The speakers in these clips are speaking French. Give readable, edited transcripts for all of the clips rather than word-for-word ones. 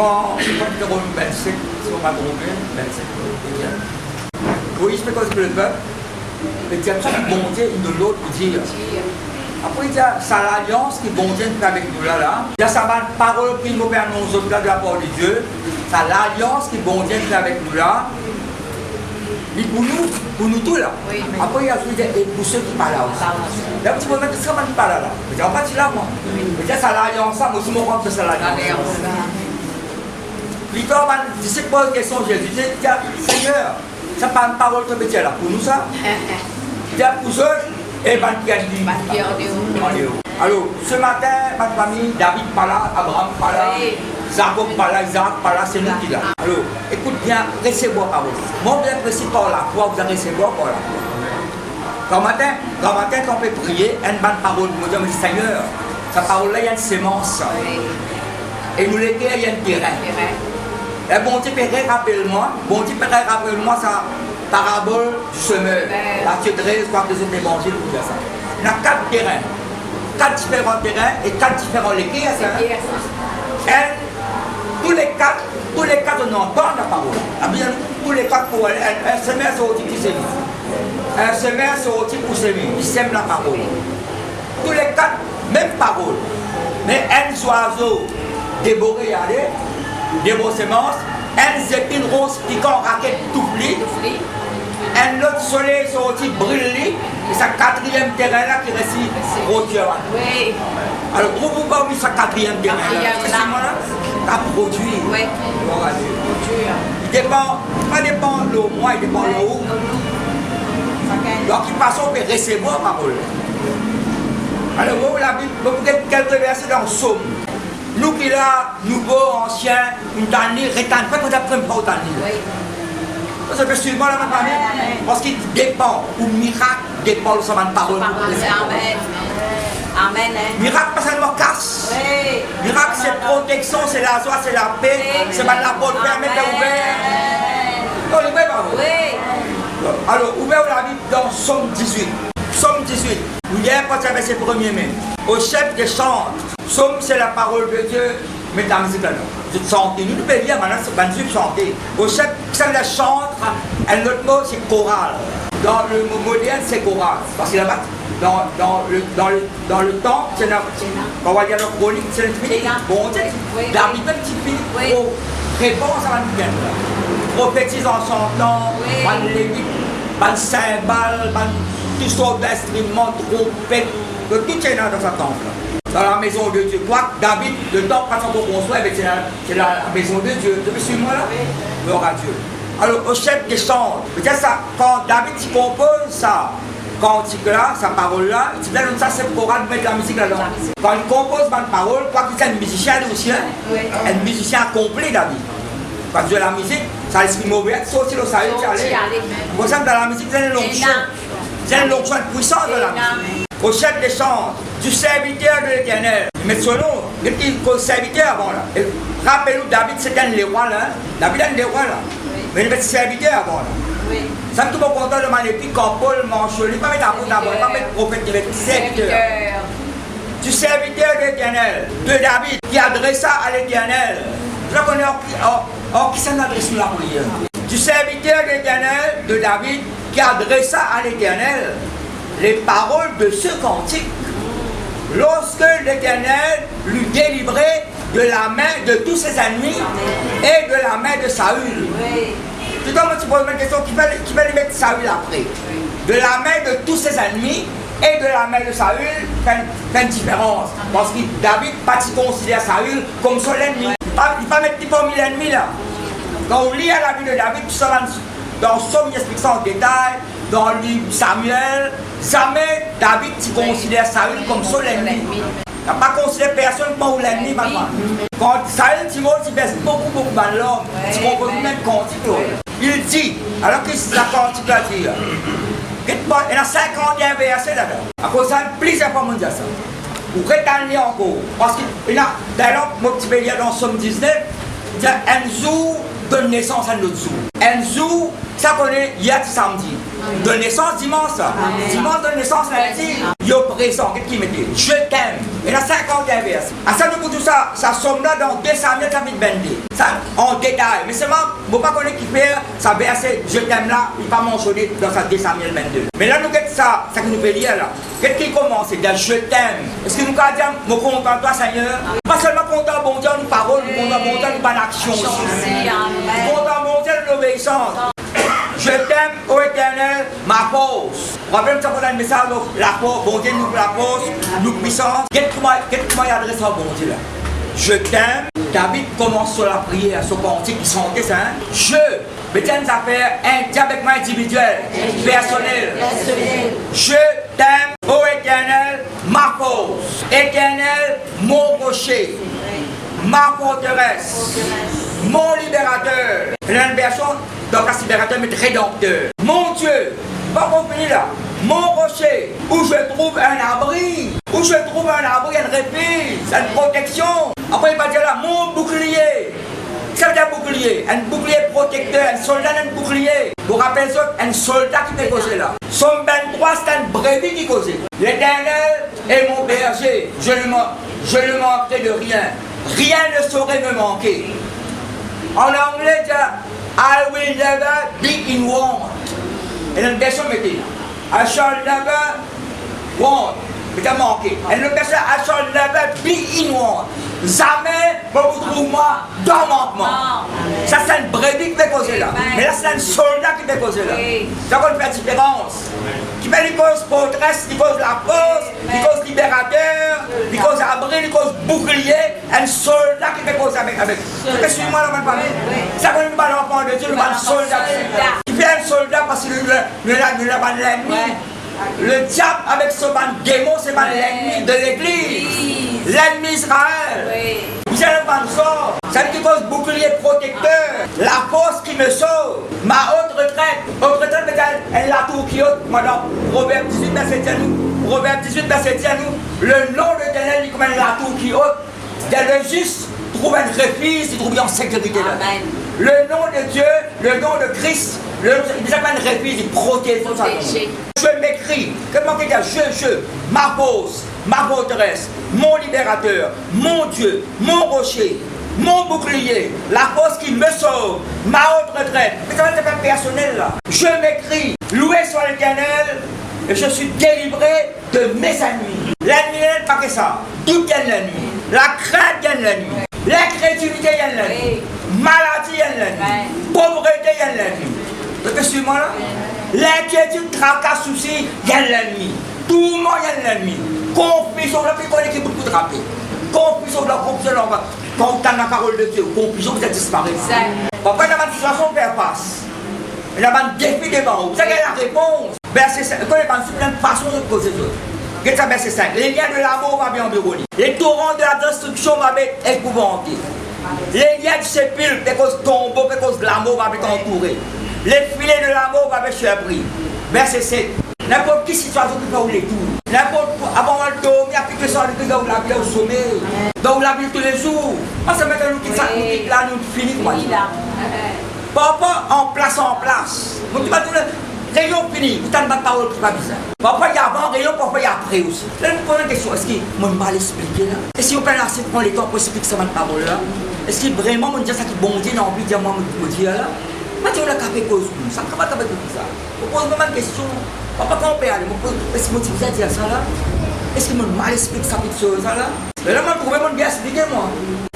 quand le rôle 27, si on va tromper, 27, oui, je fais quoi que le peuple, mais il y a tout qui bon Dieu, une de l'autre, pour dire. Après, il y a ça l'alliance qui bon Dieu avec nous là. Il y a sa parole qui nous permet nous autres là de la parole de Dieu. Ça l'alliance qui bon Dieu avec nous là. Et pour nous tous là. Oui. Après, il y a pour ceux qui parlent là aussi. Là, tu peux mettre ce qui parle là. Mais tu vas pas dire là, moi. Mais il y a ça l'alliance, moi aussi, mon compte, c'est ça l'alliance. Plutôt, je sais pas une question, Jésus. Je dis, Seigneur, ça pas une parole que tu as là pour nous ça. Il y a pour eux. Et alors, ce matin, ma famille, David par là, Abraham par là, Jacob par là, Isaac par là, c'est nous qui là. Alors, écoute bien, recevoir par vous. Mon bien précis par la foi, vous allez recevoir par la foi. Quand matin, quand on peut prier, une bonne parole, vous me dites, Seigneur, sa parole-là, il y a une sémence. Et nous l'écrivons, il y a un terrain. Et bon Dieu, rappelle-moi, ça. Parabole du semeur, Matthieu 13, quoi que les autres évangiles, vous dire ça. Il y a 4 terrains, 4 différents terrains et 4 différents légués. Tous les quatre n'ont pas la parole. Tous les 4 pour un semeur c'est au type qui s'émet. Un semeur c'est au type pour s'émer, il sème la parole. Tous les 4, même parole. Mais un oiseau dévoré, allez, dévoré semences, un zépine rose piquant raquette tout pli. Un autre soleil sorti brûlé, et sa 4e terrain là qui récit produit. Oui. Alors, vous pas mis sa 4e terrain là, ça produit. Oui. Il dépend, pas dépend de l'eau, moi il dépend de l'eau. Donc il passe au peut recevoir parole. Alors, vous l'avez, vous avez quelques versets dans le psaume. Nous qui là, nouveau, ancien, nous t'en rétendons, pas qu'on apprenne pas autant. Ça peut suivre la famille. Parce qu'il dépend, ou miracle dépend de sa parole. Amen. Amen. Miracle, parce que nous casse. Miracle, c'est protection, c'est la joie, c'est la paix, c'est la porte fermée, c'est ouvert. Oui. Alors, ouvert la Bible dans Somme 18. Somme 18. Vous hier, quand ça verset 1er mai. Au chef des chants. Somme, c'est la parole de Dieu. Mais la musique là, je chante. Nous devons lire maintenant, c'est pas musique chanter. Au chef, ça la chante, un autre mot c'est choral. Dans le mot moderne, c'est choral. Parce que là-bas, dans le temps, c'est quand on va dire le chronique, c'est le fini. Bon, David, un petit fini, pour répondre à la bien. Prophétise en chantant, ban lévite, ban cymbales, ban tout sortes d'instruments, trompettes, tout est dans sa temple. Dans la maison de Dieu. Quoi, David, le temps pas qu'on construit, c'est la maison de Dieu. Tu me suis moi là? Gloire à Dieu. Alors, au chef des chants, peut-être ça, quand David compose ça, cantique là, sa parole là, il dit là, ça c'est pour mettre la musique là-dedans. Quand il compose ma parole, quoi qu'il soit un musicien aussi, un musicien complet, David. Parce que la musique, ça laisse mauvais, c'est aussi le salut qui allait. Pour exemple, dans la musique, c'est une longue chant. C'est une longue chant puissante de la musique. Au chef des chants, du serviteur de l'Éternel. Mais selon, le serviteur avant là. Rappelez-vous, David c'était un des rois là. David est un des rois là. Mais il était serviteur avant là. Ça me tout content de m'aller quand Paul Manchot, il ne pas mettre apôtre d'abord, il ne pas mettre prophète, il est serviteur. Du serviteur de l'Éternel, de David, qui adressa à l'Éternel. Je connais qui s'en adresse la prière. Du serviteur de l'Éternel, de David, qui adressa à l'Éternel les paroles de ce cantique, lorsque l'Éternel lui délivrait de la main de tous ses ennemis et de la main de Saül. Tout à l'heure, tu poses une question qui va lui mettre Saül après. De la main de tous ses ennemis et de la main de Saül, fait une différence. Parce que David pas considère Saül comme son ennemi. Il ne va pas mettre parmi l'ennemi là. Quand on lit à la vie de David, tout ça dans Somme, il explique ça en détail. Dans le livre Samuel, jamais David considère Saül comme son ennemi. Il n'a pas considéré personne comme l'ennemi maintenant. Quand Saül, il baisse beaucoup dans l'homme, il compose même cantique. Il dit, alors que c'est la cantique là dit, il y a 51 versets là-dedans. À cause de ça, plusieurs fois on dit ça. Ou rétaler encore. Parce qu'il y a, d'ailleurs, mon petit pays dans Somme 19, il y a un jour donne naissance à un autre jour. Un jour, ça connaît hier samedi. De naissance, dimanche, ça. Dimanche de naissance, lundi. Yo présent, qu'est-ce qu'il me dit? Je t'aime. Et la 51 verset. À ça, nous tout ça, ça somme là dans 2 Samuel chapitre 22. Ça, en détail. Mais seulement, vous ne pouvez pas connaître qui fait ça verset, je t'aime là, il pas mentionné dans sa 2 Samuel 22. Mais là, nous avons ça, ça que nous peut lire là. Qu'est-ce qui commence? C'est dire je t'aime. Est-ce que nous pouvons dire, je suis content de toi, Seigneur? Pas seulement content, bon Dieu, nous parole, nous content, bon Dieu, nous pas d'action aussi. Content, bon Dieu, nous l'obéissance. Je t'aime, ô Éternel, ma force. Rappelez-vous ça pour le message, la force, bon Dieu, nous la force, nous puissance. Qu'est-ce qu'il adresse à bon Dieu là? Je t'aime. David commence sur la prière, sur le cantique qui sentait ça. Je, mais tiens, ça fait un diabète individuel, personnel. Je t'aime, ô Éternel, ma force. Éternel, mon rocher, ma forteresse, mon libérateur. Une version, donc la libérateur, mais rédempteur. Mon Dieu, pas compris là. Mon rocher, où je trouve un abri, où je trouve un abri, un répit, une protection. Après, il va dire là, mon bouclier. C'est un bouclier protecteur, un soldat, un bouclier. Vous rappelez ça, un soldat qui peut causer là. Somme 23, c'est un brebis qui causait. L'Éternel est mon berger, je ne manquerai de rien. Rien ne saurait me manquer. En anglais, il dit, I will never be in want. Et dans une version, mettez, I shall never want. Mais t'as manqué. Et dans une version, I shall never be in want. Jamais vous trouvez moi dans manquement. Ça, c'est une brebis qui peut causer là. Mais là, c'est un soldat qui peut causer là. Ça va faire différence. Qui fait les causes forteresse, qui cause la force, qui cause libérateur, qui cause abri, qui cause bouclier. Un soldat qui peut causer avec. Suis-moi là, même famille. Ça va nous parler l'enfant de Dieu, nous parlons soldat. Qui fait un soldat parce que nous avons l'ennemi. Le diable avec ce démon, c'est pas l'ennemi de l'église. L'ennemi Israël. Vous allez prendre ça. Celle qui cause bouclier protecteur. La force qui me sauve. Ma haute retraite. Haute retraite, elle la tour qui haute. Maintenant, Proverbe 18, verset 10 à nous. Proverbe 18, verset 10 à nous. Le nom de l'Éternel, il comme la tour qui haute. Le juste trouve un refuge, il trouve en sécurité là. Amen. Le nom de Dieu, le nom de Christ, il s'appelle un refuge, il protège son salon. Je m'écris, comment il dit, ma force, ma forteresse, mon libérateur, mon Dieu, mon rocher, mon bouclier, la force qui me sauve, ma haute retraite. C'est quand même personnel là. Je m'écris, loué soit l'Éternel, et je suis délivré de mes ennemis. L'ennemi n'est pas que ça. Tout gagne la nuit. La crainte gagne la nuit. L'incrédulité gagne la nuit. Maladie gagne la nuit. Pauvreté gagne la nuit. Vous pouvez suivre là? L'inquiétude, tracas, soucis gagne la nuit. Tout le monde gagne la nuit. Confusion, la plus qu'on équipe beaucoup de rapper. Confusion, la confusion, quand on entend la parole de Dieu, confusion, vous êtes disparu. Pourquoi dans ma situation, on fait face? Il y a un défi devant vous. Vous avez la réponse. Verset 5. Quand il y a une façon de poser ça. Qu'est-ce que verset 5? Les liens de l'amour vont bien environner. Les torrents de la destruction vont être épouvantés. Les liens du sépulcre, des causes tombeaux, des causes de l'amour vont être entourés. Les filets de l'amour vont être surpris. Verset 7. N'importe quelle situation qui va où les tours. N'importe quoi. Avant le dormir, il y a plus que ça, il y a où la vie au sommeil. Donc la vie tous les jours. Parce que maintenant, nous quittons ça, nous quittons là, nous finissons. Papa en place. Vous dites, rayon fini, vous n'avez pas de parole qui va bizarre. Parfois il y a avant rayon, parfois il y a après aussi. Là, nous posons une question, est-ce que moi je vais l'expliquer là? Est-ce que vous pouvez assez prendre le temps pour expliquer ça, cette parole là? Est-ce que vraiment, on dit ça qui bon Dieu, n'a envie de dire moi, je dis là? Moi, je vais faire cause, ça ne va pas faire ça. Vous posez vraiment une question, papa, quand on peut aller, est-ce que vous avez dit ça là? Est-ce que je vais mal expliquer ça, petite chose là? Mais là, je vais trouver bien expliquer moi.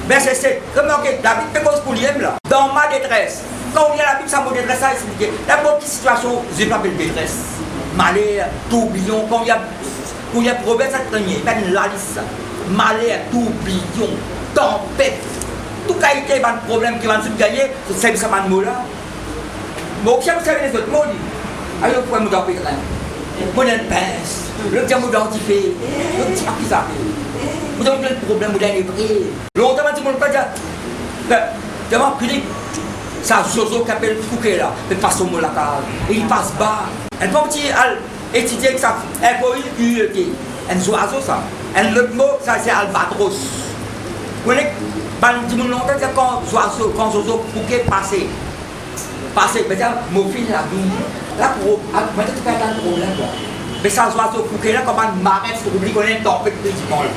Verset 7, comme David fait cause pour l'IM là, dans ma détresse. Quand on lit la Bible, ça me détresse, ça explique. N'importe quelle situation, je m'appelle détresse. Malheur, tourbillon, quand il y a proverbe, ça te il y a une liste. Malheur, tourbillon, tempête. Tout qualité, il y a un problème qui va nous gagner, c'est ça, ce mot là. Mais au vous savez les autres mots, il y a un problème dans le pétrin. Mon pince, le petit mot d'antifé, le petit qui ça. Vous avez plein de problèmes, vous avez des longtemps, tout le monde peut dire, devant Philippe, ça Jojo qui appelle Fouquet là, il passe au mot là, et il passe bas. Un petit étudier que ça, un peu UET, un oiseau ça. Un autre mot, ça c'est albatros. Vous voyez, quand Jojo Fouquet passait, Parce que, mon fils l'a dit, là, pour maintenant, tu peux avoir un problème. Mais ça se voit sur Fouquet, là, comme un marin, c'est pour qu'on ait une tempête principale.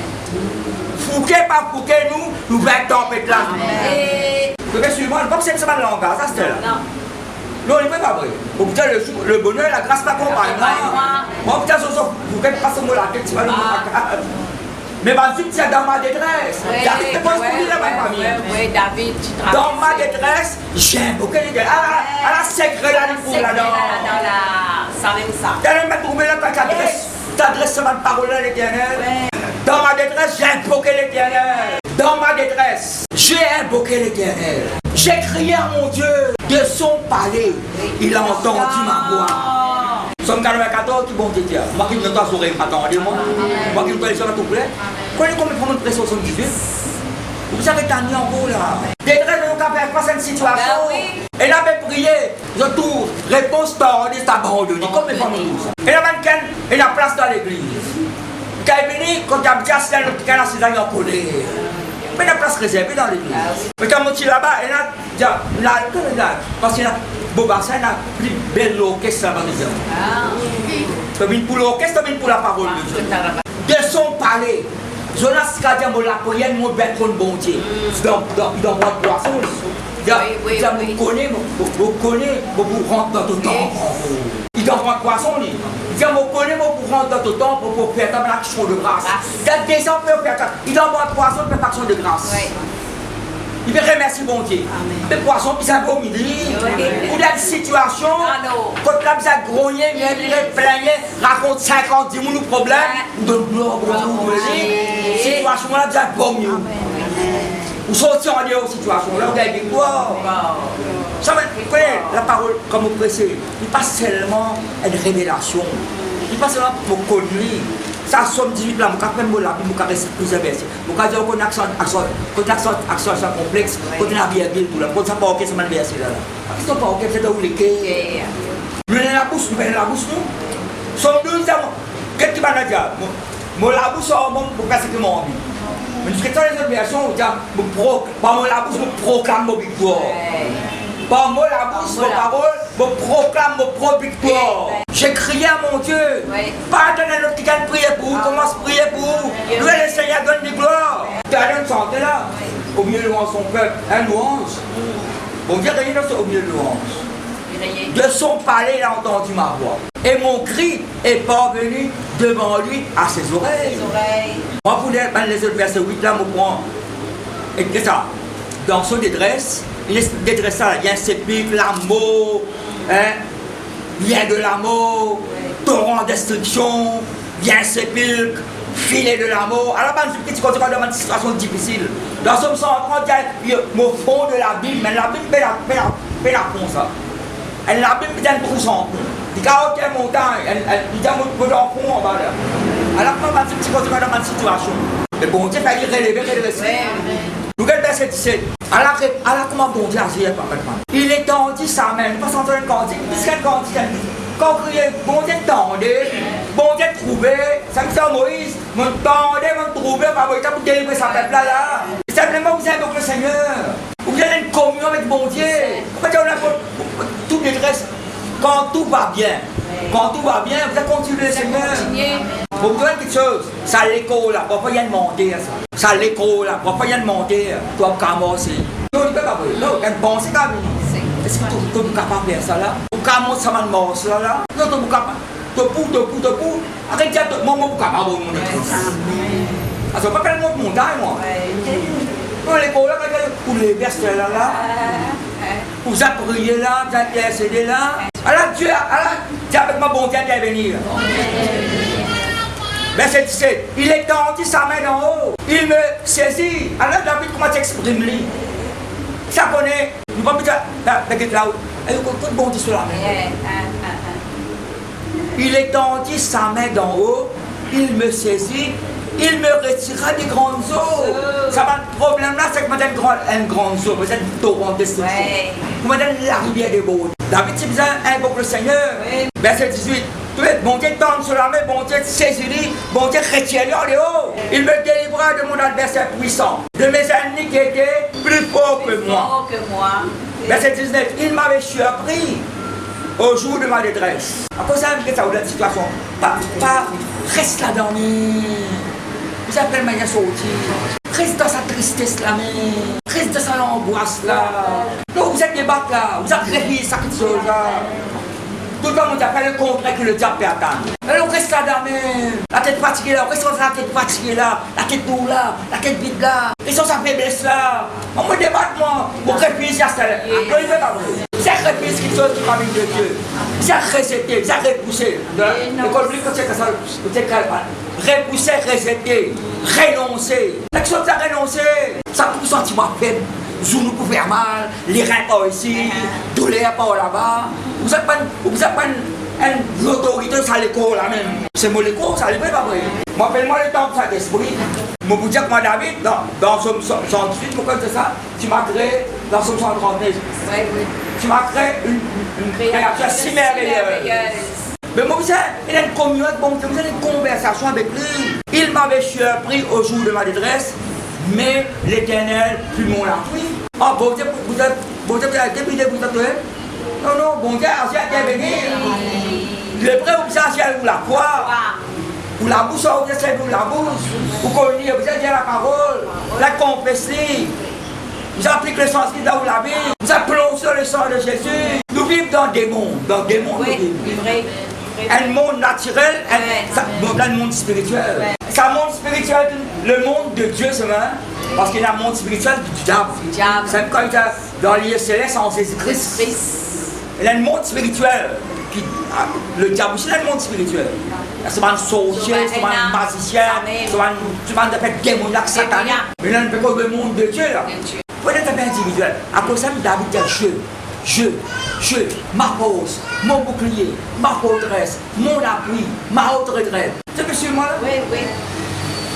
Fouquet, pas Fouquet, nous voulons une tempête là. Mais suivant, pas que c'est ça le langage, ça c'est là. Non, il n'est pas vrai. Au putain, le bonheur, la grâce m'accompagne. Moi, putain, Fouquet, pas ce mot-là, tu vas le mot. Mais David, c'est dans ma détresse. David, c'est pas ce là, ma famille. Oui, David, tu travailles. Dans ma détresse, j'aime beaucoup les gars. À la secret là, les fous là-dedans. Ça même ça. Tu as même trouvé là, t'adresses ma parole à l'éternel. Dans ma détresse, j'ai invoqué l'éternel. Dans ma détresse, j'ai invoqué l'éternel. J'ai crié à mon Dieu de son palais. Il a entendu ma voix. Somme 94 qui bon Dieu. Moi qui me dois sourire, attendez-moi. Moi qui me dois les tout plaît. Connaissez combien de pression 78? Vous savez, t'as mis en gros là. Détresse de nos cas face à une situation. Elle avait prié. Je trouve réponse tordée, c'est abandonné. Comme les femmes tout ça. Et la mannequin, elle a place dans l'église. Quand elle est venue, quand elle a dit à celle qui a ses amis en colère. Mais la place réservée dans l'église. Mais quand on est là-bas, elle a dit, parce qu'il a Bobassin a plus belle l'orchestre avant de dire. Tu as mis pour l'orchestre, tu as mis pour la parole de Dieu. De son palais, Jonas Kadia, la prière, mon bête contre bon Dieu. Dans votre poisson. Vous connaissez, vous rentrez dans tout temps. Il dans votre poisson, il dit, vous connaissez, vous rentrez dans tout temps pour faire une action de grâce. Il dans votre poisson pour faire action de grâce. Il veut remercier bon Dieu. Les poissons, ils sont au midi. Ou dans une situation, quand là, ils ont grogné, ils ont plaigné, racontent 50, 10 000 problèmes. Ils donnent gloire pour vous. Situation là, ils ont bon mieux. Vous sortez en dehors de situation là, vous avez victoire. Ça veut dire, la parole, comme vous pressez, il n'est pas seulement une révélation. Il n'est pas seulement pour conduire. Ça somme 18 là, je vais même là, je vais rester plus investi. Je vais dire qu'on a action complexe, qu'on a bien tout là, qu'on n'a pas ok, c'est mal versé là. Qu'est-ce qu'on pas ok, c'est de où les quais. Nous avons la bouche, nous avons la bouche, nous. Sommes deux, qu'est-ce qui va nous dire? Mon la bouche, pour casser que mon envie. Mais nous faisons les autres versions, par mon la bouche, je proclame mon victoire. Par mon la bouche, mon parole, je proclame mon propre victoire. J'ai crié à mon Dieu. Pardonnez notre qui gagne prier pour vous, commence à prier pour vous. Nous, le Seigneur donne des gloires. Tu as une santé là. Au milieu de son peuple, un louange. Bon Dieu, rien au milieu de louange. De son palais, il a entendu ma voix. Et mon cri est parvenu devant lui à ses oreilles. Moi, pour les autres versets 8 là, mon point. Et qu'est-ce que ça? Dans son détresse, il est détresse là, il y a un sépulcre, l'amour, vient de l'amour, torrent de destruction, vient sépulcre, filet de l'amour. Alors, quand tu continues dans une situation difficile, dans Somme 130, il y a au fond de la Bible, mais la Bible fait la fond ça. La Bible fait un trou sans fond. Il y a aucune montagne, il y a un fond en bas là. Alors, quand tu continues dans une situation, le bon Dieu fait relever, redresser. Nouvelle verset 17. Alors, comment bon Dieu agit parfaitement? Il étendit sa main, pas sans un cantique, puisqu'un cantique, quand on criait, bon Dieu tendait, bon Dieu trouvait, ça me dit Moïse, mon tendait, mon trouvait, pour délivrer sa peuple là. Simplement, vous êtes avec le Seigneur. Vous avez une communion avec bon Dieu. Pourquoi on a toute détresse? Quand tout va bien, vous avez continué le Seigneur. Vous vous donnez quelque chose, ça l'écho là, pourquoi il y a une montée ça? Ça l'écho là, pourquoi il y a une montée? Tu vas commencer. Non, tu ne peux pas voir. Non, une pensée quand même. Est-ce que tu es capable de faire ça là? Tu commences à m'amorcer là? Non, tu es capable. Tu pour. Arrête de dire, moi, je suis capable de mon église. Parce que je ne peux pas faire une montagne, moi. Non, l'écho là, pour les versets là, vous avez prié là, vous avez intercédé là. Alors Dieu, avec ma bonté intervenir. Verset 17. Il étendit sa main d'en haut. Il me saisit. Alors David, comment t'exprimes lui? Ça connaît. Nous ne pouvons pas dire là. Il y a beaucoup de bonté sur la main. Il étendit sa main d'en haut. Il me saisit. Il me retira des grandes eaux. Ça va, le problème là, c'est que maintenant une grande eau, vous êtes un torrent de destruction. Vous m'avez la rivière des beaux. David, si vous avez invoqué le Seigneur, verset 18. Bon Dieu tombe sur la main, bon Dieu saisit, bon Dieu retient en haut. Il me délivra de mon adversaire puissant, de mes ennemis qui étaient plus forts que moi. Verset 19, il m'avait surpris au jour de ma détresse. Après ça, que ça vous donne une situation. Pas, reste là dormir. Vous avez quelle manière sortir. Reste dans sa tristesse là, mais reste dans sa angoisse là. Non, vous êtes débattu là, vous avez réveillé ça quelque chose là. Tout le monde a fait le contraire que le diable peut atteindre. Alors on reste là dormir. La tête fatiguée là, on reste la tête fatiguée là, la tête lourde là, la tête vide là. Ils sont sa faiblesse là. On me débatte moi, on réfléchit à ça. Sacrifice quelque chose qui famille de Dieu. Ça rejeté, ça repoussé. L'école biblique, c'est ça. Repousser, rejeter, renoncer. La chose à renoncer, ça pour sentiment faible. Genou pour faire mal, les reins par ici, douleur par là-bas. Vous n'avez pas une autorité sur l'école là même. C'est mon école, ça n'est pas vrai. Moi, fais-moi le temps de cet esprit. Je vous dis que moi, David, dans Somme 118, pourquoi c'est ça? Tu m'as créé dans Somme 139. Oui. Tu m'as créé une créature si merveilleuse. Mais moi, vous savez, il a une communion avec bon Dieu, vous avez une conversation avec lui. Il m'avait surpris au jour de ma détresse, mais l'Éternel fut mon appui. Ah, bon Dieu, vous avez dépité, vous êtes non, bon Dieu, j'ai intervenu. Le prêt, vous avez vous la foi. Vous la bouche, vous avez vous la bouche. Vous connaissez, vous avez la parole, la confesser. Vous appliquez le sens qui dans la vie. Vous avez plongé le sang de Jésus. Nous vivons dans des mondes. Oui, vrai. Un monde naturel, un monde spirituel. C'est un monde spirituel, le monde de Dieu, c'est vrai. Parce qu'il y a un monde spirituel du diable. C'est comme dans l'île céleste en Jésus-Christ. Il y a un monde spirituel. Le diable aussi, il y a un monde spirituel. C'est un sorcier, c'est un magicien, c'est un démoniaque satanique. Mais il y a un monde de Dieu là. Vous êtes un peu individuel. À cause de ça, David dit je, ma force, mon bouclier, ma forteresse, mon appui, ma haute retraite. C'est monsieur moi là? Oui.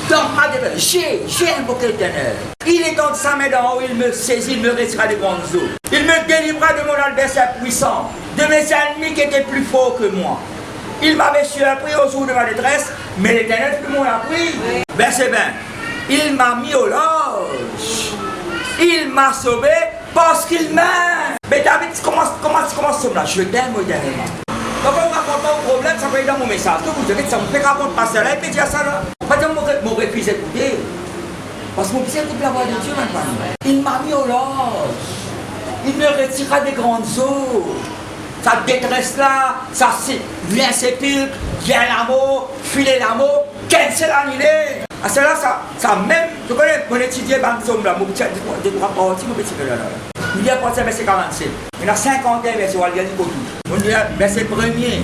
Dans ma détresse, j'ai invoqué l'Éternel. Il est dans sa main d'en haut, il me saisit, il me retira des grandes eaux. Il me délivra de mon adversaire puissant, de mes ennemis qui étaient plus forts que moi. Il m'avait surpris au jour de ma détresse, mais l'Éternel fut mon appui. Verset 20. Il m'a mis au large. Il m'a sauvé parce qu'il m'aime. Mais David, comment ça là? Je t'aime éternellement. Donc on raconte un problème, ça peut être dans mon message. Que vous savez, ça me fait raconter passer là et puis dire ça là. Pas dire mon refus écouter. Parce que mon fils écoute la voix de Dieu maintenant. Il m'a mis au large. Il me retira des grandes eaux. Ça détresse là, ça vient sépulcre, vient l'amour, filer l'amour, cancel l'annulé. À cela, ça même, je connais mon étudiant Bansom là, mon petit de droit parti, mon petit là. Il y a pas verset 47. Il y a 51 versets, on va lire du côté. On lit verset 1er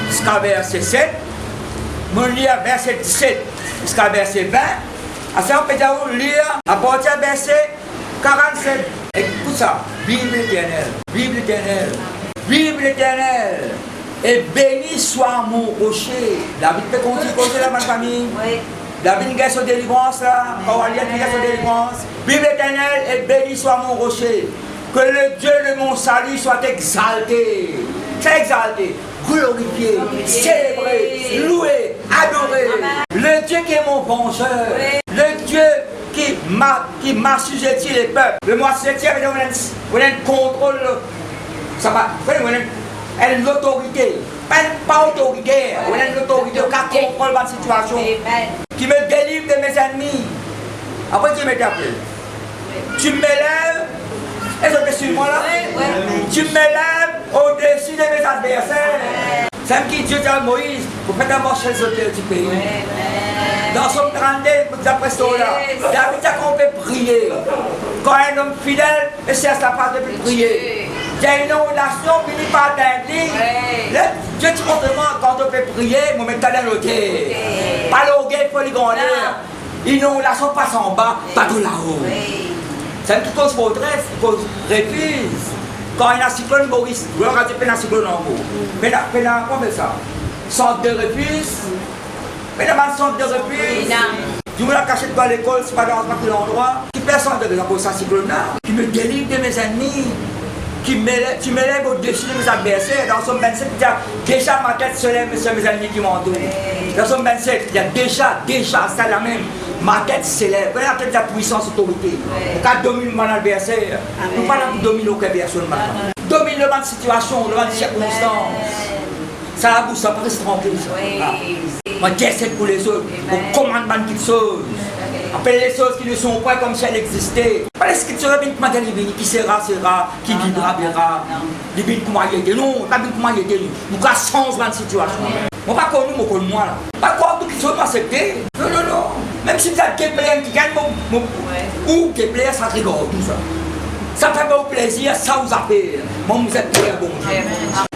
jusqu'à verset 7. On lit verset 17 jusqu'à verset 20. À ça, on peut lire à partir du verset 47. Écoute ça. Vive l'Éternel. Vive l'Éternel. Vive l'Éternel. Et béni soit mon rocher. David peut continuer là, ma famille. Oui. David gagne son délivrance là. Aurélien gagne son délivrance. Vive l'Éternel et béni soit mon rocher. Que le Dieu de mon salut soit exalté. C'est exalté, glorifié, célébré, loué, adoré. Amen. Le Dieu qui est mon vengeur. Oui. Le Dieu qui m'a sujetti les peuples. Le moi sujetti avec un contrôle. Ça va. Elle l'autorité. Pas autoritaire. Elle l'autorité qui contrôle ma situation. Amen. Qui me délivre de mes ennemis. Après tu me t'appelles. Tu m'élèves. Est-ce que tu suis moi là? Oui. Tu m'élèves au-dessus de mes adversaires. C'est un qui Dieu dit à Moïse, vous faites d'abord chez les auteurs du pays. Dans son 32, d'après cela, David a qu'on peut prier. Quand un homme fidèle cherche la part de prier. Il y a une relation qui n'est pas atteinte. Dieu dit autrement, quand on peut prier, on met dans l'autel. Pas l'orgueil, il faut les grandir. Une relation passe en bas, pas de là-haut. C'est une cause forteresse, une cause refuse. Quand il y a un cyclone, Maurice, vous avez dit qu'il y a un cyclone en haut. Mais comment fait ça? Centre de refuse. Mais dans un centre de refuse. Tu me l'as caché dans l'école, c'est pas dans l'endroit. Qui personne de raison pour ça, cyclone là. Qui me délivre de mes ennemis. tu m'élèves au-dessus de mes adversaires. Dans Somme 27, il y a déjà ma tête se lève sur mes ennemis qui m'entourent. Dans Somme 27, il y a déjà, c'est la même. Ma tête s'élève. Voilà la tête de la puissance, autorité. Quand domine mon adversaire, nous ne parlons pas de dominer aucune personne maintenant. Domine devant une situation, devant une circonstance. Ça la bouche, ça peut rester tranquille. Moi, j'essaie pour les autres. On commande pas de petites choses. Appelle les choses qui ne sont pas comme si elles existaient. Pas les scriptures qui sera, qui vivra, verra. Les bines comment y aider. Non, pas bien comment y aider. Nous avons changement de situation. Moi, pas comme nous, comme moi. Pas quoi, tout qui sont acceptés. Non. Même si vous avez des plaintes qui gagnent, ou des plaintes, ça rigole tout ça. Ça fait pas plaisir, ça vous appelle. Moi, vous êtes très bon Dieu.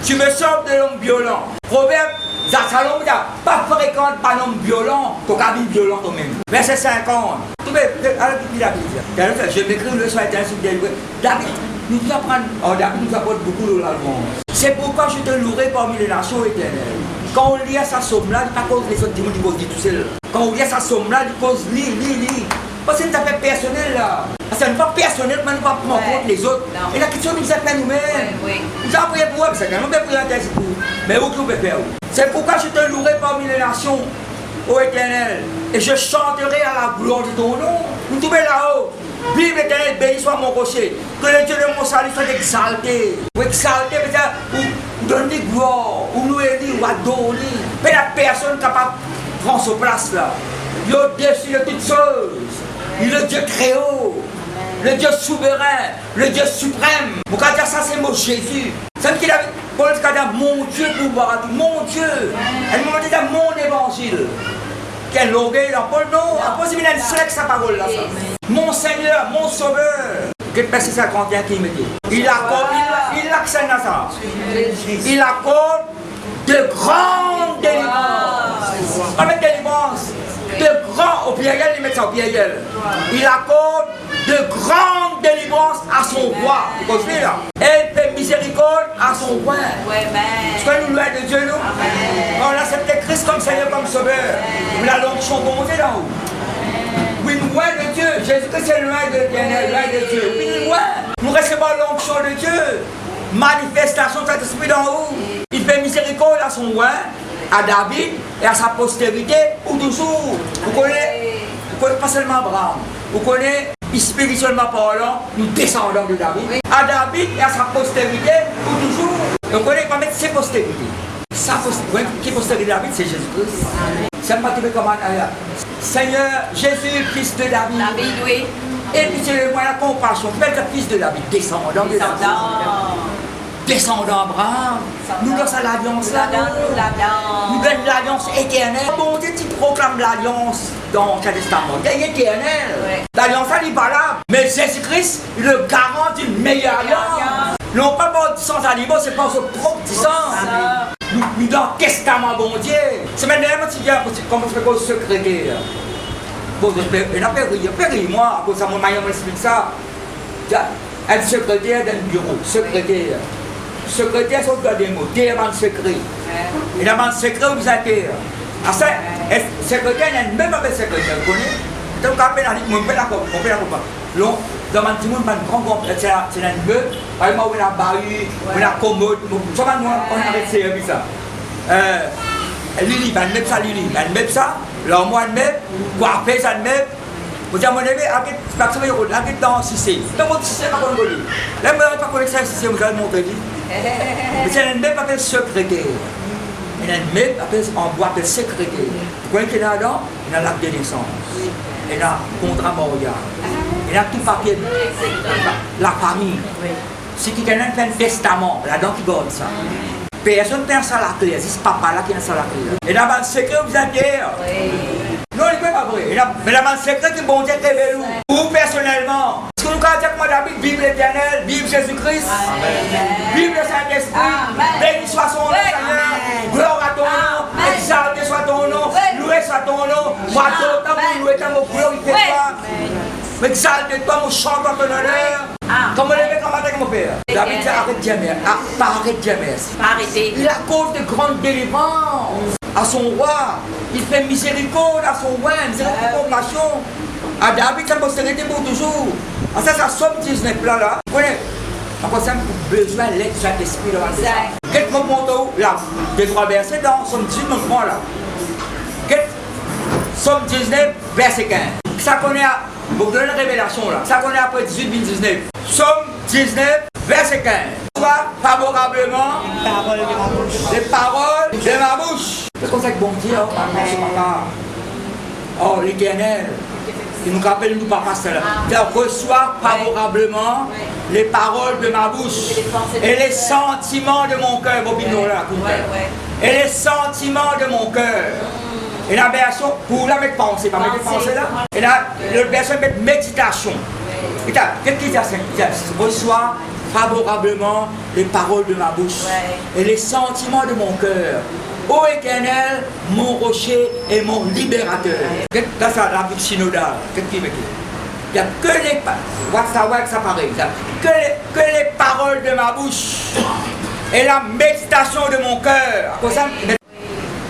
Tu me sors de l'homme violent. Proverbe, Salomon dit, pas fréquente par l'homme violent, ton cabine violent toi-même. Verset 50. Tu veux, David, je m'écris le soir éternel sur des loués. David nous apprend, David nous apporte beaucoup de l'allemand. C'est pourquoi je te louerai parmi les nations éternelles. Quand on lit sa somme-là, il n'y a pas cause les autres démons qui vont dire tout seul. Quand on lit sa somme-là, il cause lit. Parce que c'est une affaire personnelle là. C'est une fois personnelle, mais nous ne pas prendre en compte les autres. Et la question nous a fait nous-mêmes. Nous avons prié pour eux, c'est quand même prié pour eux. Mais où nous pouvons faire? C'est pourquoi je te louerai parmi les nations, ô Éternel, et je chanterai à la gloire de ton nom. Nous trouvons là-haut. Vive l'Éternel, béni soit mon rocher. Que le Dieu de mon salut soit exalté. Ou exalté, ou donner gloire, ou nous élire, ou adorer. Mais la personne capable de prendre sa place là. Il est au-dessus de toutes choses. Il est le Dieu très haut, le Dieu souverain, le Dieu suprême. Pourquoi dire ça, c'est le mot Jésus. C'est ce qu'il a dit, Paul a dit, mon Dieu pouvoir à tout, mon Dieu. Elle m'a dit, mon évangile. Quelle longueur dans Paul, non. Après, il a une select sa parole là. Ça. Mon Seigneur, mon Sauveur. Quel verset 51 qui me dit. Il accorde, il accède à ça. Il accorde de grandes délivrances. Pas mettre délivrance. De grands, au pluriel, il met ça au pluriel. Il accorde de grandes délivrances à son roi. Vous comprenez là? Elle fait miséricorde à son roi. Est-ce que nous louons de Dieu, nous? On accepte Christ comme Seigneur, comme Sauveur. Nous l'allons chanter là haut. Oui, nous louons de Dieu. Jésus-Christ est loin de l'Éternel, loin de Dieu. Oui, nous louons. Nous recevons l'onction de Dieu. Manifestation de Saint-Esprit d'en haut. Il fait miséricorde à son roi, à David et à sa postérité pour toujours. Vous connaissez pas seulement Abraham, vous connaissez spirituellement parlant, nous descendons de David. À David et à sa postérité pour toujours. Vous connaissez pas mettre ses postérités. Qui est postérité de David, c'est Jésus-Christ. C'est pas trouvé comme Seigneur Jésus, fils de David. David, oui. Et puis c'est moi la compassion. Faites le fils de David, descendant de David. Descendant Abraham, nous dans l'alliance là, nous donnons l'alliance éternelle. Bon Dieu, tu proclames l'alliance dans le Testament, il est éternel. L'alliance elle est valable, mais Jésus-Christ, il le garant d'une meilleure alliance. Non pas pour sans aliment, c'est pas son propre sang. Nous dans le Testament, bon Dieu. C'est maintenant si tu viens comme on fait comme secrétaire. Bon, il a péri, moi, à cause de mon maillot m'explique ça. Un secrétaire d'un bureau, secrétaire. Secrétaire, c'est autre des mots, demande secret. Et demande secret, vous avez. Ah, ça, secrétaire, il y a même pas de secrétaire, vous connaissez? Donc, on peut la comprendre. L'on demande tout le monde, un grand c'est un bœuf, par exemple, on a baril, on a commode, on a arrêté ça. Lili, on met ça, Lili, on met ça, l'homme, on met, coiffé, ça met. Vous dites à mon ami, parce que vous avez dans 6C. Dans votre 6C, pas qu'on voit. Là, vous n'avez pas connu ça 6C, vous allez montrer. Mais c'est un même appel secrétaire. Il y a un même appel en bois appel secrétaire. Vous voyez qu'il y a là-dedans? Il y a l'acte de naissance. Il y a contrat mariage. Il y a tout papier. La famille. Si quelqu'un fait un testament, là-dedans qui garde ça. Personne n'a ça à la clé, c'est papa là qui a ça à la clé. Et là, le secret, vous avez non, il ne peut pas vrai. Mais la main secrète que bon Dieu révèle ou personnellement. Est-ce que nous avons dit que moi David, vive l'Éternel, vive Jésus-Christ, vive le Saint-Esprit, béni soit son nom, Seigneur, gloire à ton nom, exalté soit ton nom, loué soit ton nom, moi d'autant pour louer ta mon glorifié toi, exalté-toi, mon chanteur ton honneur. Comme on lève comme matin, mon père. David dit arrête jamais, pas arrête jamais. Il accorde de grandes délivrances à son roi. Il fait miséricorde à son roi, miséricorde compassion. À David, sa postérité pour toujours. Ah, ça somme 19 là. Vous connaissez? Encore ça, besoin de l'aide du Saint-Esprit devant ça. Exact. Qu'est-ce que mon là, des trois versets dans Somme 18, nous prend là. Somme 19, verset 15. Ça connaît, vous donnez une révélation là. Ça connaît après 18, 19. Somme 19, verset 15. Soit favorablement les paroles de ma bouche. C'est comme ça que bon Dieu, oh, l'Éternel, il nous rappelle, nous papa cela. Reçois favorablement les paroles de ma bouche et les sentiments de mon cœur. Et les sentiments de mon cœur. Et la version, pour la mettre pensée, pas mettre pensée là. Et la version mettre méditation. Qu'est-ce qu'il dit à ça? Reçois favorablement les paroles de ma bouche et les sentiments de mon cœur. Ô Éternel, mon rocher et mon libérateur. Dans la Bible synodale, qu'est-ce qu'il met? Il n'y a que les que les paroles de ma bouche et la méditation de mon cœur. Comme ça,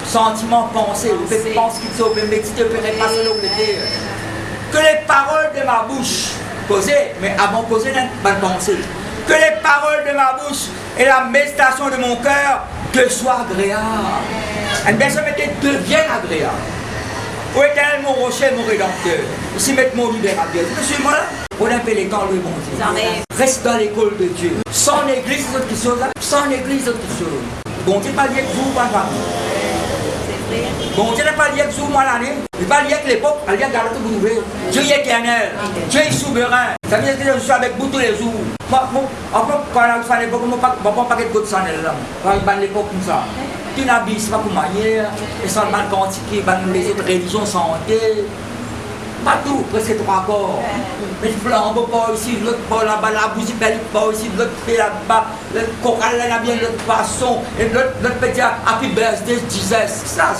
sentiments, pensées, vous faites penser qu'il faut méditer, vous pouvez passer l'eau l'été. Que les paroles de ma bouche, posez, mais avant de poser, bonne pensée. Que les paroles de ma bouche et la méditation de mon cœur te soient agréables. Une personne devienne agréable. Ô Éternel, mon rocher, mon rédempteur. Ici, mettre mon libérateur. Monsieur, moi, on appelle les temps le bon Dieu. Reste dans l'école de Dieu. Sans église, c'est autre chose. Sans église, c'est autre chose. Bon Dieu, pas lié que vous, pas bon Dieu n'est pas lié que vous, moi, l'année. Il n'est pas lié que l'époque, il est lié à garder tout vous nouvelle. Dieu est éternel. Dieu est souverain. Ça veut dire que je suis avec vous tous les jours. Moi, quand on a l'époque, je ne vais pas de côté de là. Quand on a l'époque comme ça. Tu n'habilles pas pour manière. Et sans le mal quantique, les autres religions santé. Pas tout, presque trois corps. Mais le flambeau pas ici, l'autre pas là-bas, la bougie belle pas ici, l'autre fait là-bas, le coral là bien l'autre poisson, et l'autre peut dire Happy Birthday Jesus. Ça.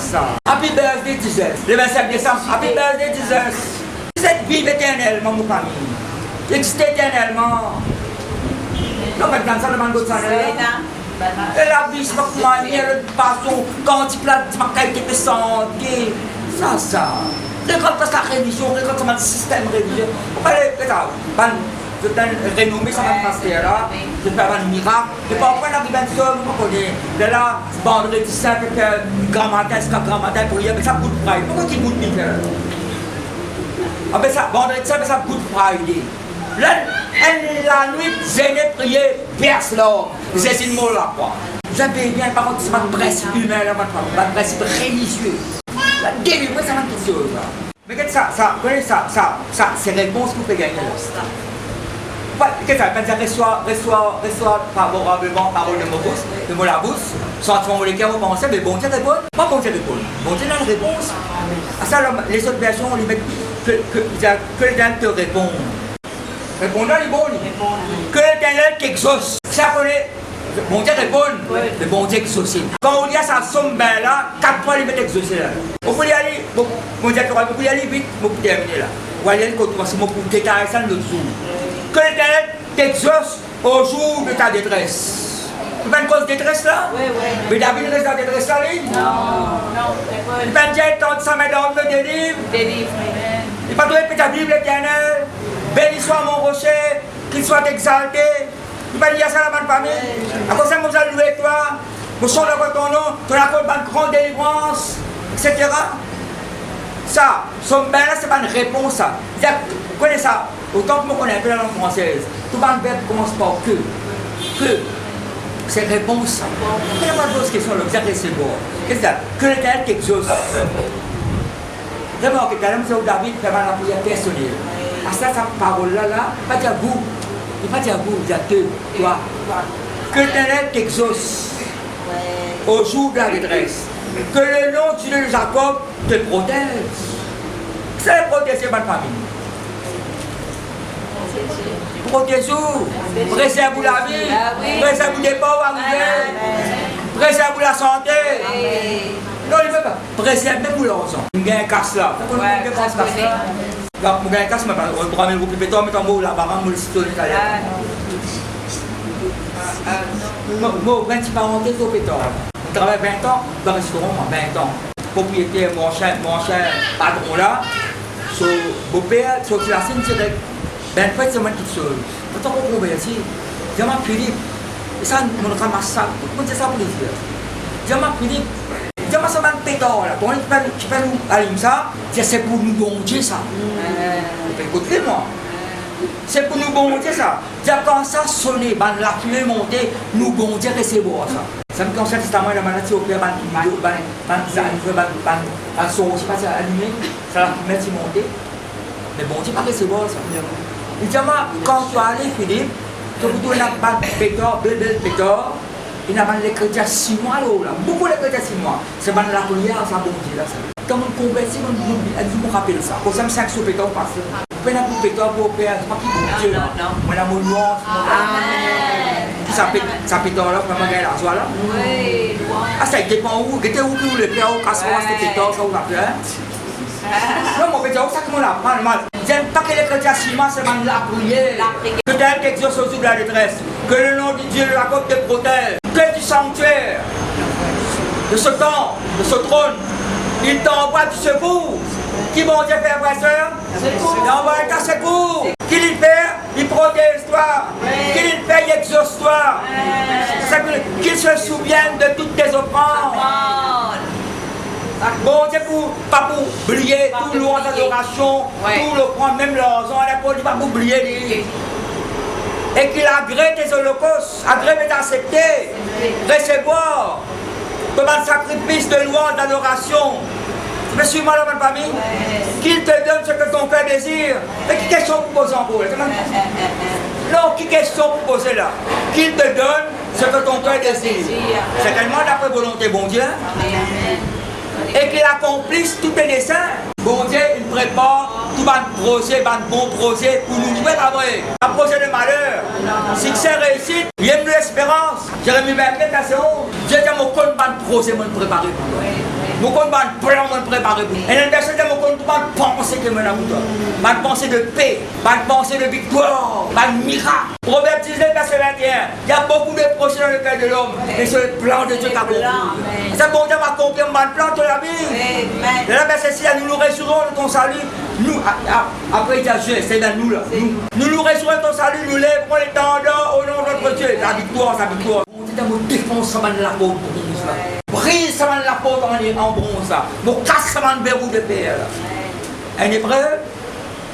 Happy Birthday Jesus. Le 25 décembre, Happy Birthday Jesus. Vous êtes vive éternellement, mon famille. Existe éternellement. Non, maintenant ça demande d'autres années. Et la vie, c'est pas pour manière, le poisson, quand il plate, c'est pas qualité de santé. Ça. Regarde pas la religion, regarde comment le système religieux. Je vais renommer ça va passer là, je vais faire un miracle. Et parfois, on arrive à une somme, on connaît. De là, vendredi saint, grand matin, c'est grand matin pour hier, mais ça coûte Friday. Pourquoi tu goûtes bien? Ah ben ça, vendredi saint, ça coûte Friday. La nuit, j'ai prié, perce l'or. C'est une mot là, quoi. Vous avez bien, par contre, c'est pas de principe humain, là, pas de principe religieux. La délivrance, c'est quelque chose. Mais qu'est-ce que ça, c'est réponse que vous pouvez gagner là. Qu'est-ce que ça reçoit favorablement parole de mon bouche, sentiment lesquels vous pensez, mais bon Dieu répond. Pas bon Dieu répond. Bon Dieu n'a une réponse. À ça, les autres versions, on les met que l'Éternel te répond. Répondant les bons. Que l'Éternel t'exauce. Ça connaît. Bon Dieu répond, le bon Dieu exaucé. Quand on dit à sa somme ben là, 4 fois il met exaucé là. On peut y aller, bon Dieu on peut y aller vite, on peut terminer là. On va y aller parce que mon pour détailler ça l'autre jour. Que l'Éternel t'exauce au jour de ta détresse. Tu pas une cause de détresse là? Oui. Mais David reste dans la détresse là, lui? Non. Il va dire tant ça met dans le délivre. Il va trouver ta Bible l'Éternel. Béni soit mon rocher, qu'il soit exalté. Il va dire ça à la bonne famille. À cause de ça, nous allons louer toi. Nous sommes là ton nom, tu as une grande délivrance, etc. Ça, là, c'est pas une réponse. Ça. Vous connaissez ça. Autant que je connais un peu la langue française. Tout le verbe commence par que. C'est réponse. Il n'y a pas d'autres questions, vous avez c'est bon. Qu'est-ce que c'est? Que l'Éternel t'exauce. Vraiment, que quand même, David fait mal la prière personnelle. À ça, sa parole-là, pas dire vous. Il ne va pas dire vous, il va dire toi. Que l'Éternel t'exauce au jour de la détresse. Que le nom du Dieu de Jacob te protège. C'est protéger ma famille. Protégez-vous. Préservez-vous la vie. Préservez-vous des pauvres à vous. Préservez-vous la santé. Non, il ne veut pas. Préservez-vous l'enfant. Il y a un casse là. Il y a un casse là. Donc, je vais casser, on pourra mettre le groupe pétant, mettre en mots là-bas, on le citoyen italien. Moi, 26 parenthèses au pétant. On travaille 20 ans dans le restaurant, 20 ans. Propriétaire, mon cher patron là, son beau-père, son classine direct. Ben, en fait, c'est moi qui chose. Pourtant, on trouve ici. Diamant Philippe, et ça, on ramasse ça, on dit ça pour les yeux. Diamant Philippe, diamant ça va un pétard là, tu peux nous allumer ça, c'est pour nous bon Dieu ça. Écoutez-moi. C'est pour nous bon Dieu ça. Quand ça sonne, la pluie est montée, nous bon Dieu recevoir ça. Ça me concerne testament la maladie au père, son aussi pas allumé, ça la mettre monter. Mais bon Dieu pas recevoir ça. Il dit quand tu as allé Philippe, tu peux la battre pétard, belle pétard. Il n'a pas les chrétiens 6 mois là, beaucoup de chrétiens 6 mois. C'est pas la prière, ça bon Dieu là. Quand on convertit, on me rappelle ça. Quand ça me 5 sur pétard passe. On peut pour pétard pour faire, c'est pas qui bon Dieu là. On a mon nuance. Ça pétard là, pour me la joie là. Oui, ah ça dépend où, que où que vous le faire, au casse-moi, c'est pétard, ça vous a fait. Non, mon pétard, ça comment la prend mal. J'aime pas que les chrétiens 6 mois, c'est mal la prière. Que tel qu'exauce au jour de la détresse. Que le nom de Dieu de la côte te protège. Que du sanctuaire, de ce temps, de ce trône, il t'envoie du secours. Qui bon Dieu fait, frère, sœur? Il envoie ta secours. Qu'il il fait, il protège toi. Qu'il il fait, il exauce toi. Qu'il se souvienne de toutes tes offrandes. Bon Dieu, pas pour oublier tout l'ordre d'adoration, tout le prendre, même l'argent, il pas pour oublier. Et qu'il agrée tes holocaustes, agrée mais d'accepter, recevoir, comme un sacrifice de louange, d'adoration. Tu me suis mal dans ma famille? Qu'il te donne ce que ton cœur désire. Mais qui question pour poser en pôle? Non, qui question pour poser là? Qu'il te donne ce que ton cœur désire. C'est tellement d'après volonté, bon Dieu. Et qu'il accomplisse tous tes desseins. Bon Dieu, il prépare tout un bon projet pour nous jouer après. Un projet de malheur. Succès, réussite, il y a une espérance. Jérémie 24, verset 11. Dieu dit, mon compte va projet, me préparer pour toi. Mon compte va plan, me préparer pour toi. Et le verset dit, mon compte va penser que me la pour toi. Va penser de paix, va penser de victoire, va miracle. Proverbe 19, verset 21. Il y a beaucoup de projets dans le cœur de l'homme. Et c'est le plan de Dieu qui a accompli. C'est bon Dieu va accomplir mon plan de la vie. Et là, verset 6, nous nous réjouirons de ton salut. Nous, après il a joué, c'est dans nous là. Nous nous réjouirons de ton salut, nous lèverons les tendons au nom de notre Dieu. La victoire, sa victoire. On dit dans mon défense, ça va de la peau pour bronze là. Brise, ça va de la peau en bronze là. Mon casse, ça va de verrou de paix là. Un épreuve,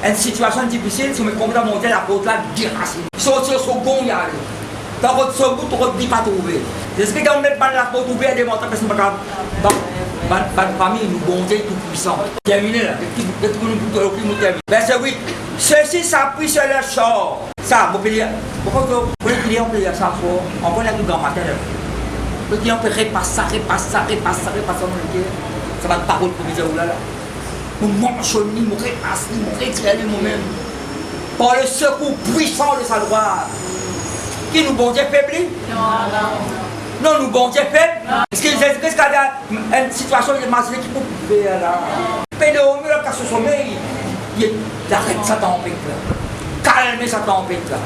une situation difficile, si on me compte à monter la côte là, déracine. Sortir sur le gond, il y a. Dans votre secours, tu ne pas trouver. C'est ce que quand on met pas la peau ouverte, des montagnes, parce que bonne famille, nous bon Dieu tout puissant. Terminé là, verset 8. Ceux-ci s'appuient sur leur sort. Ça, vous pouvez lire. Pourquoi le client peut lire ça fort? On peut lire tout grand matin. Le client peut repasser dans le Dieu. Ça va de parole pour dire là. Nous manchons, nous repassons, nous récréons nous-mêmes. Par le secours puissant de sa droite. Qui nous bon Dieu faiblit? Non, nous bon Dieu faible. Parce que Jésus-Christ a une situation de masse qui peut faire là. Pédé au mur, car ce sommeil, il arrête sa tempête là. Calme sa tempête là.